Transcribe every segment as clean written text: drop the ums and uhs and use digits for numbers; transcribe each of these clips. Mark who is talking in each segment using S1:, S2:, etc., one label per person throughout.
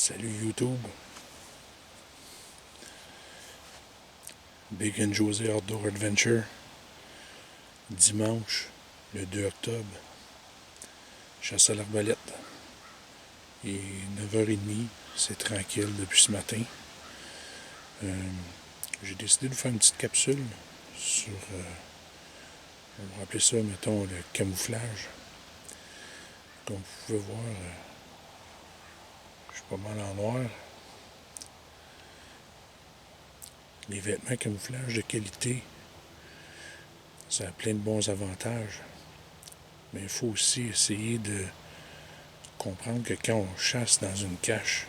S1: Salut YouTube. Big and José Outdoor Adventure. Dimanche, le 2 octobre. Chasse à l'arbalète. Il est 9h30. C'est tranquille depuis ce matin. J'ai décidé de vous faire une petite capsule sur, on va appeler ça, mettons, le camouflage. Comme vous pouvez voir, je suis pas mal en noir. Les vêtements camouflage de qualité, ça a plein de bons avantages. Mais il faut aussi essayer de comprendre que quand on chasse dans une cache,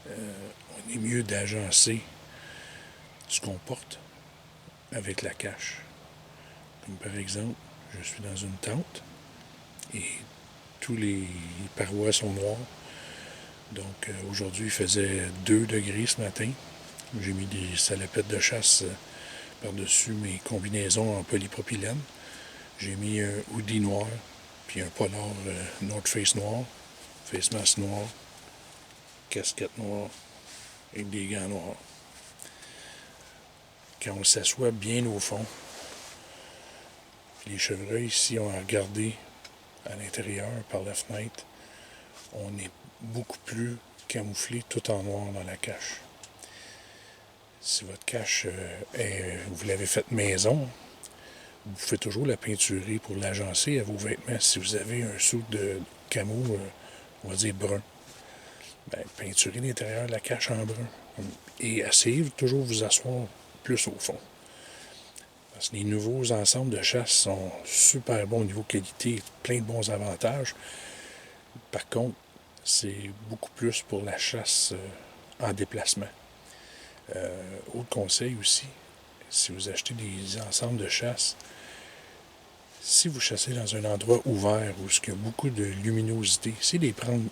S1: on est mieux d'agencer ce qu'on porte avec la cache. Comme par exemple, je suis dans une tente et tous les parois sont noires. Donc aujourd'hui, il faisait 2 degrés ce matin. J'ai mis des salopettes de chasse par-dessus mes combinaisons en polypropylène. J'ai mis un hoodie noir, puis un polar North Face noir, face mask noir, casquette noire et des gants noirs. Quand on s'assoit bien au fond, les chevreuils, si on a regardé à l'intérieur par la fenêtre, on est beaucoup plus camouflé tout en noir dans la cache. Si votre cache, vous l'avez faite maison, vous pouvez toujours la peinturer pour l'agencer à vos vêtements. Si vous avez un sou de camo, on va dire brun, peinturez l'intérieur de la cache en brun. Et essayez de toujours vous asseoir plus au fond. Parce que les nouveaux ensembles de chasse sont super bons au niveau qualité, plein de bons avantages. Par contre, c'est beaucoup plus pour la chasse en déplacement. Autre conseil aussi, si vous achetez des ensembles de chasse, si vous chassez dans un endroit ouvert où il y a beaucoup de luminosité, essayez de les prendre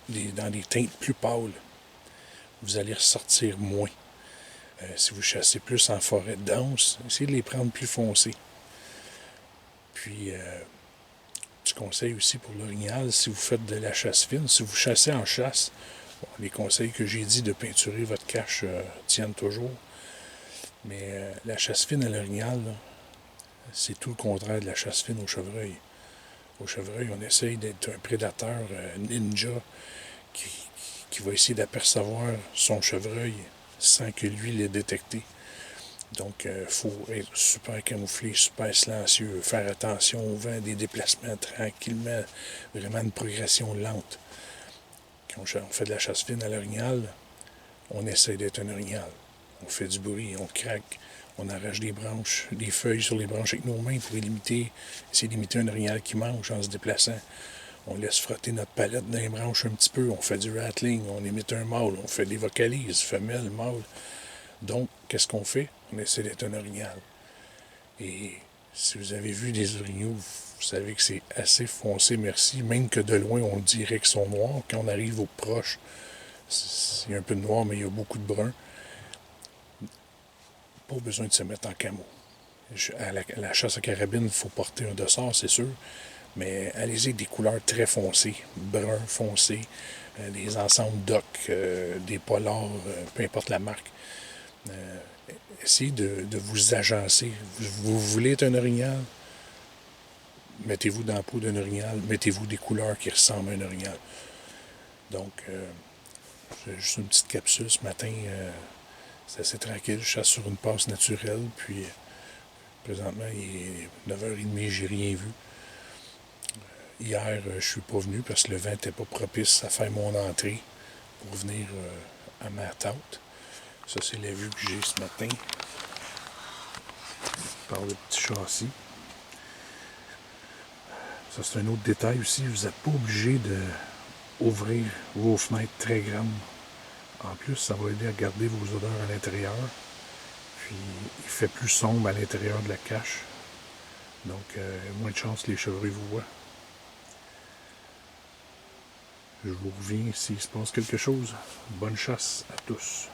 S1: dans des teintes plus pâles. Vous allez ressortir moins. Si vous chassez plus en forêt dense, essayez de les prendre plus foncés. Puis, petit conseil aussi pour l'orignal, si vous faites de la chasse fine, si vous chassez en chasse, les conseils que j'ai dit de peinturer votre cache tiennent toujours. Mais la chasse fine à l'orignal, c'est tout le contraire de la chasse fine au chevreuil. Au chevreuil, on essaye d'être un prédateur ninja qui va essayer d'apercevoir son chevreuil sans que lui l'ait détecté. Donc, il faut être super camouflé, super silencieux, faire attention au vent, des déplacements tranquillement, vraiment une progression lente. Quand on fait de la chasse fine à l'orignal, on essaie d'être un orignal. On fait du bruit, on craque, on arrache des branches, des feuilles sur les branches avec nos mains pour essayer d'imiter un orignal qui mange en se déplaçant. On laisse frotter notre palette dans les branches un petit peu, on fait du rattling, on imite un mâle, on fait des vocalises, femelle, mâle. Donc, qu'est-ce qu'on fait? On essaie d'être un orignal. Et si vous avez vu des orignaux, vous savez que c'est assez foncé, merci. Même que de loin, on dirait qu'ils sont noirs. Quand on arrive au proche, il y a un peu de noir, mais il y a beaucoup de brun. Pas besoin de se mettre en camo. À la chasse à carabine, il faut porter un dossard, c'est sûr. Mais allez-y avec des couleurs très foncées, brun foncé, des ensembles d'oc, des polars, peu importe la marque. Essayez de vous agencer. Vous voulez être un orignal? Mettez-vous dans la peau d'un orignal. Mettez-vous des couleurs qui ressemblent à un orignal. Donc, c'est juste une petite capsule ce matin. C'est assez tranquille. Je chasse sur une passe naturelle. Puis, présentement, il est 9h30. J'ai rien vu. Hier, je ne suis pas venu parce que le vent n'était pas propice à faire mon entrée pour venir à ma tente. Ça, c'est la vue que j'ai ce matin par le petit châssis. Ça, c'est un autre détail aussi. Vous n'êtes pas obligé d'ouvrir vos fenêtres très grandes. En plus, ça va aider à garder vos odeurs à l'intérieur. Puis, il fait plus sombre à l'intérieur de la cache. Donc, moins de chance que les chevreuils vous voient. Je vous reviens s'il se passe quelque chose. Bonne chasse à tous.